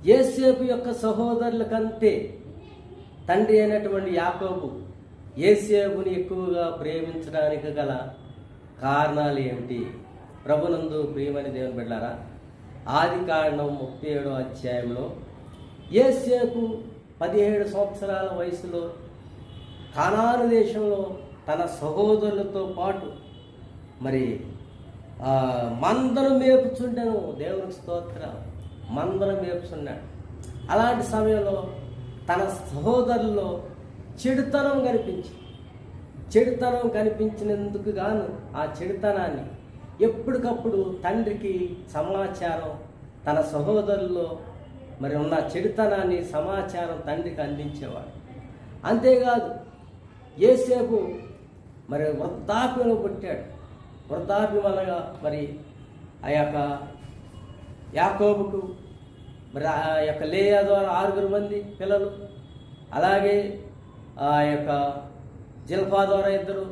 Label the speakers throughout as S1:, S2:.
S1: యోసేపు యొక్క సహోదరుల కంటే తండ్రి అయినటువంటి యాకోబు యోసేపుని ఎక్కువగా ప్రేమించడానికి గల కారణాలు ఏమిటి? ప్రభునందు ప్రియమైన దేవుని బిడ్డలారా, ఆదికాండం 37వ అధ్యాయంలో యోసేపు 17 సంవత్సరాల వయసులో కానాను దేశంలో తన సహోదరులతో పాటు మరి మందను మేపుచుండెను. దేవునికి స్తోత్రం. మందను మేపుచున్నాడు. అలాంటి సమయంలో తన సహోదరుల్లో చెడుతనం కనిపించినందుకు గాను ఆ చెడుతనాన్ని ఎప్పటికప్పుడు తండ్రికి సమాచారం, తన సహోదరుల్లో మరి ఉన్న చెడుతనాన్ని సమాచారం తండ్రికి అందించేవాడు. అంతేకాదు, యోసేపు మరి వృద్ధాప్యంలో పుట్టాడు. వృద్ధాప్యం అనగా మరి ఆ యొక్క యాకోబుకు మరి ఆ యొక్క లేయా ద్వారా 6 మంది పిల్లలు, అలాగే ఆ యొక్క జిల్ఫా ద్వారా 2,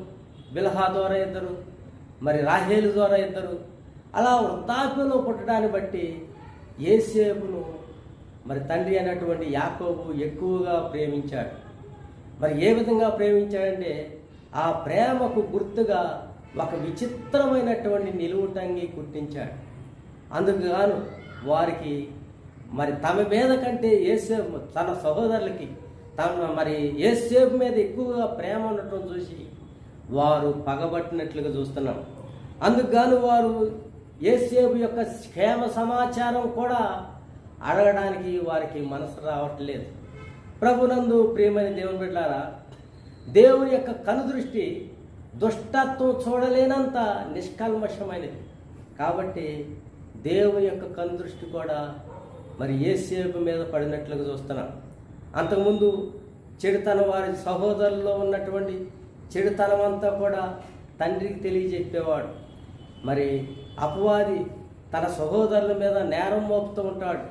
S1: బిల్హా ద్వారా 2, మరి రాహేలు ద్వారా 2. అలా వృద్ధాప్యంలో పుట్టడాన్ని బట్టి యోసేపును మరి తండ్రి అయినటువంటి యాకోబు ఎక్కువగా ప్రేమించాడు. మరి ఏ విధంగా ప్రేమించాడంటే, ఆ ప్రేమకు గుర్తుగా ఒక విచిత్రమైనటువంటి నిలువుటంగి కుట్టించాడు. అందుకు గాను వారికి మరి తమ మీద కంటే యోసేపు తన సహోదరులకి మరి యోసేపు మీద ఎక్కువగా ప్రేమ ఉండటం చూసి వారు పగబట్టినట్లుగా చూస్తున్నాం. అందుకు గాను వారు యోసేపు యొక్క క్షేమ సమాచారం కూడా అడగడానికి వారికి మనసు రావట్లేదు. ప్రభునందు ప్రియమైన దేవుని బిడ్డలారా, దేవుని యొక్క కనుదృష్టి దుష్టత్వం చూడలేనంత నిష్కల్మషమైనది. కాబట్టి దేవుని యొక్క కనుదృష్టి కూడా మరి యోసేపు మీద పడినట్లుగా చూస్తున్నాం. అంతకుముందు చెడుతనం, వారి సహోదరుల్లో ఉన్నటువంటి చెడుతనం అంతా కూడా తండ్రికి తెలియజెప్పేవాడు. మరి అపవాది తన సహోదరుల మీద నేరం మోపుతూ ఉంటాడు.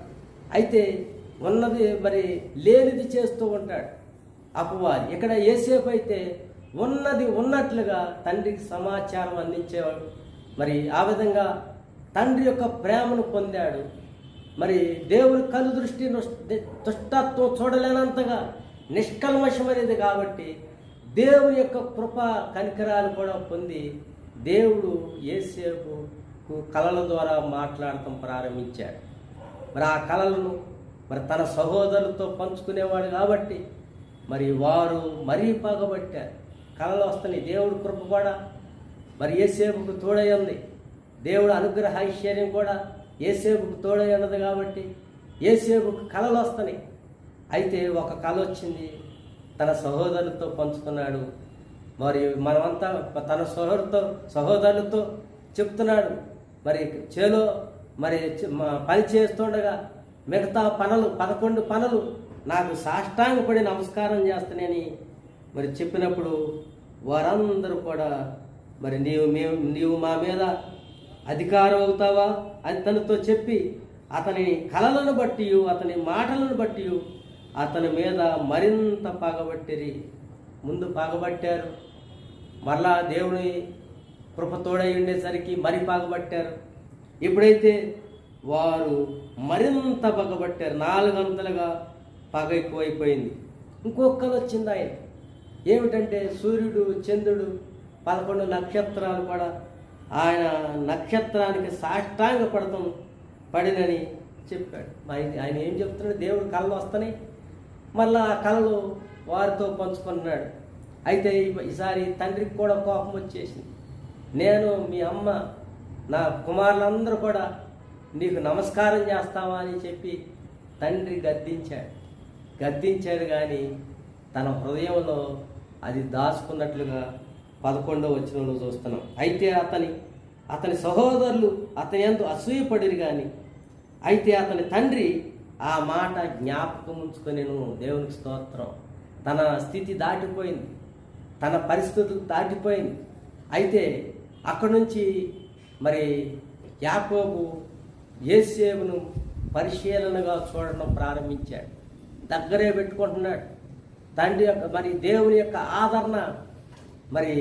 S1: అయితే ఉన్నది మరి లేనిది చేస్తూ ఉంటాడు అపవాది. ఇక్కడ యోసేపు అయితే ఉన్నది ఉన్నట్లుగా తండ్రికి సమాచారం అందించేవాడు. మరి ఆ విధంగా తండ్రి యొక్క ప్రేమను పొందాడు. మరి దేవుని కను దృష్టి దుష్టత్వం చూడలేనంతగా నిష్కల్మషమైనది కాబట్టి దేవుని యొక్క కృప కనికరాలు కూడా పొంది దేవుడు యోసేపుకు కళల ద్వారా మాట్లాడటం ప్రారంభించాడు. మరి ఆ కళలను మరి తన సహోదరులతో పంచుకునేవాడు కాబట్టి మరి వారు మరీ పగబట్టారు. కళలు వస్తున్నాయి. దేవుడు కృప కూడా మరి యోసేపుకు తోడై ఉంది. దేవుడు అనుగ్రహ ఐశ్వర్యం కూడా యోసేపుకు తోడై ఉన్నది కాబట్టి యోసేపుకు కళలు వస్తున్నాయి. అయితే ఒక కళ వచ్చింది, తన సహోదరులతో పంచుకున్నాడు. మరి మనమంతా తన సహోదరులతో చెప్తున్నాడు. మరి చేలో మరి పని చేస్తుండగా మిగతా 11 పనులు నాకు సాష్టాంగపడి నమస్కారం చేస్తానని మరి చెప్పినప్పుడు వారందరూ కూడా మరి నీవు మా మీద అధికారం అవుతావా అని తనతో చెప్పి అతని కళలను బట్టి, అతని మాటలను బట్టి అతని మీద మరింత పగబట్టిరి. ముందు పగబట్టారు, మరలా దేవుని కృపతోడై ఉండేసరికి మరి పగబట్టారు. ఇప్పుడైతే వారు మరింత పగబట్టారు. 4 అంతలుగా పగ ఎక్కువైపోయింది. ఇంకొకరు వచ్చింది ఆయన. ఏమిటంటే సూర్యుడు, చంద్రుడు, 11 నక్షత్రాలు కూడా ఆయన నక్షత్రానికి సాష్టాంగ పడినని చెప్పాడు. ఆయన ఏం చెప్తున్నాడు? దేవుడు కళలు వస్తున్నాయి, మళ్ళీ ఆ కళలు వారితో పంచుకున్నాడు. అయితే ఈసారి తండ్రికి కూడా కోపం వచ్చేసింది. నేను మీ అమ్మ, నా కుమారులందరూ కూడా నీకు నమస్కారం చేస్తావా అని చెప్పి తండ్రి గద్దించాడు. కానీ తన హృదయంలో అది దాచుకున్నట్లుగా 11వ వచనంలో చూస్తున్నాం. అయితే అతని సహోదరులు అతని యందు అసూయపడిరు. కానీ అయితే అతని తండ్రి ఆ మాట జ్ఞాపకం ఉంచుకొనెను. దేవునికి స్తోత్రం. తన స్థితి దాటిపోయింది, తన పరిస్థితులు దాటిపోయింది. అయితే అక్కడి నుంచి మరి యాకోబు యోసేపును పరిశీలనగా చూడడం ప్రారంభించాడు. దగ్గరే పెట్టుకుంటున్నాడు. తండ్రి యొక్క మరి దేవుని యొక్క ఆదరణ మరి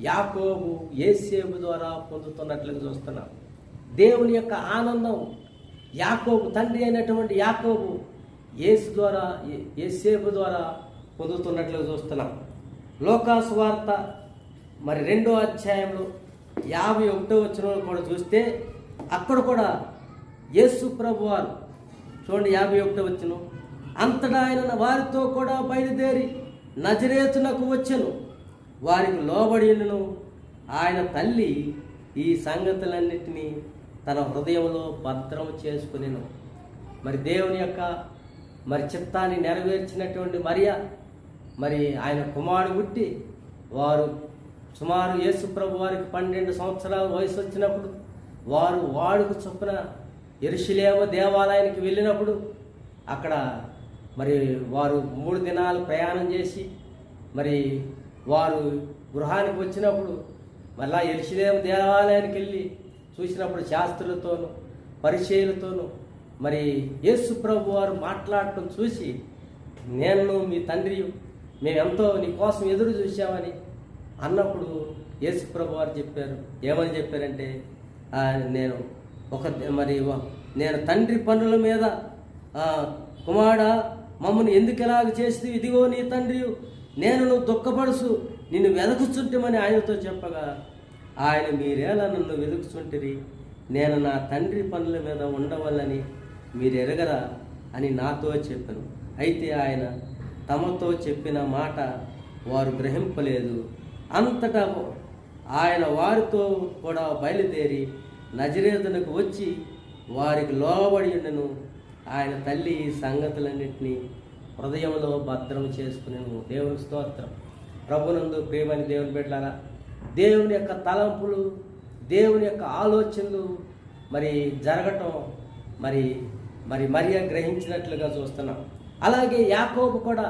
S1: యాకోబు యోసేపు ద్వారా పొందుతున్నట్లుగా చూస్తున్నాం. దేవుని యొక్క ఆనందం యాకోబు తండ్రి అయినటువంటి యాకోబు యేసేపు ద్వారా పొందుతున్నట్లు చూస్తున్నాం. లోకాసు వార్త మరి 2వ అధ్యాయంలో 51వ వచనంలో కూడా చూస్తే అక్కడ కూడా యేసు ప్రభు వారు చూడండి 51వ వచనం, అంతటా ఆయన వారితో కూడా బయలుదేరి నజరేతునకు వచ్చెను, వారికి లోబడినను ఆయన తల్లి ఈ సంగతులన్నిటినీ తన హృదయంలో భద్రం చేసుకునేను. మరి దేవుని యొక్క మరి చిత్తాన్ని నెరవేర్చినటువంటి మరియా మరి ఆయన కుమారుడు పుట్టి వారు సుమారు యేసు ప్రభు వారికి 12 సంవత్సరాల వయసు వచ్చినప్పుడు వారు వాడుకు చొప్పున యెరూషలేము దేవాలయానికి వెళ్ళినప్పుడు అక్కడ మరి వారు 3 దినాలు ప్రయాణం చేసి మరి వారు గృహానికి వచ్చినప్పుడు మళ్ళా యెరూషలేము దేవాలయానికి వెళ్ళి చూసినప్పుడు శాస్త్రులతోనూ పరిచయులతోనూ మరి యేసు ప్రభు వారు మాట్లాడటం చూసి, నేను మీ తండ్రి మేమెంతో నీ కోసం ఎదురు చూసామని అన్నప్పుడు యేసు ప్రభు వారు చెప్పారు. ఏమని చెప్పారంటే, నేను తండ్రి పనుల మీద కుమారుడా మమ్మల్ని ఎందుకు ఎలాగ చేసి, ఇదిగో నీ తండ్రి నేను నువ్వు దుఃఖపడుసు నిన్ను వెదకుచుంటామని ఆయనతో చెప్పగా, ఆయన మీరేలా నన్ను వెతుకుచుంటిరి, నేను నా తండ్రి పనుల మీద ఉండవల్లని మీరు ఎరగరా అని నాతో చెప్పాను. అయితే ఆయన తమతో చెప్పిన మాట వారు గ్రహింపలేదు. అంతటా ఆయన వారితో కూడా బయలుదేరి నజరేతునకు వచ్చి వారికి లోబడి ఉండెను. ఆయన తల్లి ఈ సంగతులన్నింటినీ హృదయంలో భద్రం చేసుకునేను. దేవుని స్తోత్రం. ప్రభునందు ప్రేమని దేవుని బిడ్డలారా, దేవుని యొక్క తలంపులు, దేవుని యొక్క ఆలోచనలు మరి జరగటం మరి మరియా గ్రహించినట్లుగా చూస్తున్నాం. అలాగే యాకోబు కూడా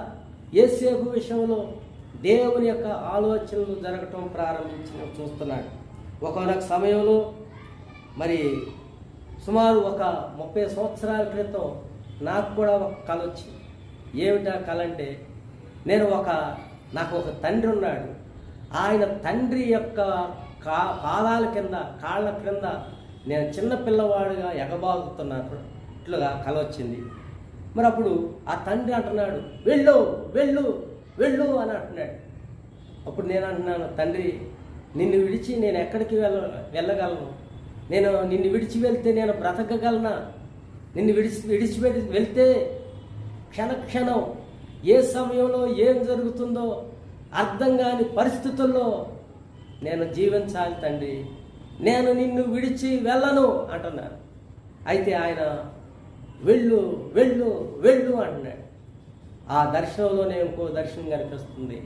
S1: యేసేపు విషయంలో దేవుని యొక్క ఆలోచనలు జరగటం ప్రారంభించిన చూస్తున్నాడు. ఒకనొక సమయంలో మరి సుమారు ఒక 30 సంవత్సరాల క్రితం నాకు కూడా ఒక కల వచ్చింది. ఏమిటా కల అంటే, నాకు ఒక తండ్రి ఉన్నాడు. ఆయన తండ్రి యొక్క పాదాల కింద కాళ్ళ క్రింద నేను చిన్న పిల్లవాడుగా ఎగబాగుతున్నట్లుగా కల వచ్చింది. మరి అప్పుడు ఆ తండ్రి అంటున్నాడు, వెళ్ళు వెళ్ళు వెళ్ళు అని అంటున్నాడు. అప్పుడు నేను అంటున్నాను, తండ్రి నిన్ను విడిచి నేను ఎక్కడికి వెళ్ళగలను? నేను నిన్ను విడిచి వెళ్తే నేను బ్రతకగలనా? నిన్ను విడిచి వెళ్తే క్షణం ఏ సమయంలో ఏం జరుగుతుందో అర్థం కాని పరిస్థితుల్లో నేను జీవించాలి తండ్రి, నేను నిన్ను విడిచి వెళ్ళను అంటున్నాను. అయితే ఆయన వెళ్ళు వెళ్ళు వెళ్ళు అంటున్నాడు. ఆ దర్శనంలోనే ఇంకో దర్శనం కనిపిస్తుంది.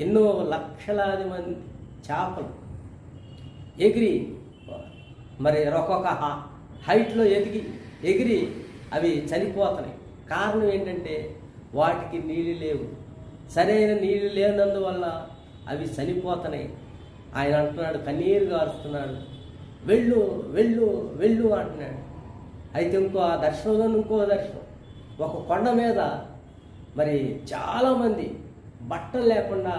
S1: ఎన్నో లక్షలాది మంది చేపలు ఎగిరి మరి ఒక్కొక్క హైట్లో ఎగిరి అవి చనిపోతున్నాయి. కారణం ఏంటంటే వాటికి నీళ్ళు లేవు, సరైన నీళ్ళు లేనందువల్ల అవి చనిపోతున్నాయి. ఆయన అంటున్నాడు, కన్నీరు గారుస్తున్నాడు, వెళ్ళు వెళ్ళు వెళ్ళు అంటున్నాడు. అయితే ఆ దర్శనంలో ఇంకో దర్శనం, ఒక కొండ మీద మరి చాలామంది బట్టలు లేకుండా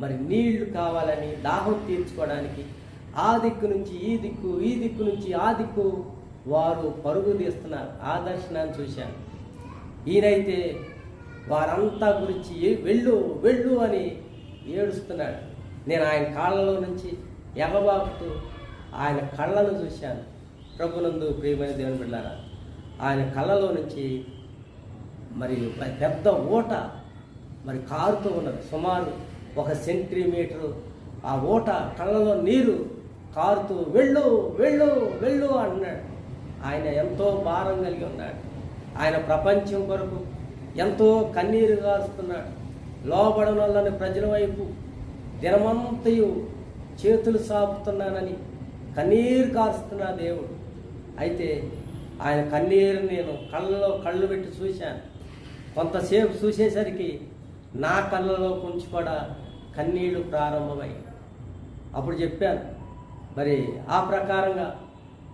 S1: మరి నీళ్లు కావాలని దాహం తీర్చుకోవడానికి ఆ దిక్కు నుంచి ఈ దిక్కు, ఈ దిక్కు నుంచి ఆ దిక్కు వారు పరుగు తీస్తున్నారు. ఆ దర్శనాన్ని చూశాను. ఈయనైతే వారంతా గురించి వెళ్ళు వెళ్ళు అని ఏడుస్తున్నాడు. నేను ఆయన కాళ్ళలో నుంచి ఎగబాకుతూ ఆయన కళ్ళను చూశాను. ప్రభునందు ప్రియమైన దేవుని బిడ్డలారా, ఆయన కళ్ళలో నుంచి మరి పెద్ద ఊట మరి కారుతూ ఉన్నది. సుమారు 1 సెంటీమీటరు ఆ ఊట కళ్ళలో నీరు కారుతూ వెళ్ళు వెళ్ళు వెళ్ళు అన్నాడు. ఆయన ఎంతో భారం కలిగి ఉన్నాడు. ఆయన ప్రపంచం కొరకు ఎంతో కన్నీరు కారుస్తున్నాడు. లోబడనొల్లని ప్రజల వైపు దినమంతయు చేతులు సాపుతున్నానని కన్నీరు కారుస్తున్నా దేవుడు. అయితే ఆయన కన్నీరు నేను కళ్ళలో కళ్ళు పెట్టి చూశాను. కొంతసేపు చూసేసరికి నా కళ్ళలో కొంచెం కూడా కన్నీళ్లు ప్రారంభమై అప్పుడు చెప్పాను. మరి ఆ ప్రకారంగా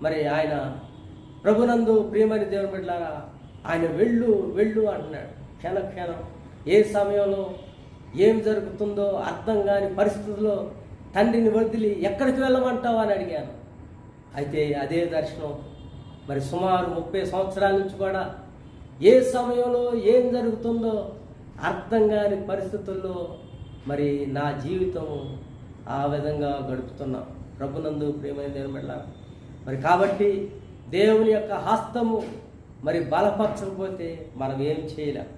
S1: మరి ఆయన ప్రభునందు ప్రియమైన దేవుని బిడ్డలారా, ఆయన వెళ్ళు వెళ్ళు అంటున్నాడు. క్షణం ఏ సమయంలో ఏం జరుగుతుందో అర్థం కాని పరిస్థితుల్లో తండ్రిని వదిలి ఎక్కడికి వెళ్ళమంటావు అని అడిగాను. అయితే అదే దర్శనం మరి సుమారు 30 సంవత్సరాల నుంచి కూడా ఏ సమయంలో ఏం జరుగుతుందో అర్థం కాని పరిస్థితుల్లో మరి నా జీవితం ఆ విధంగా గడుపుతున్నాం. ప్రభునందు ప్రియమైన దేవుని బిడ్డలారా, మరి కాబట్టి దేవుని యొక్క హస్తము మరి బలపరచకపోతే మనం ఏం చేయలేం.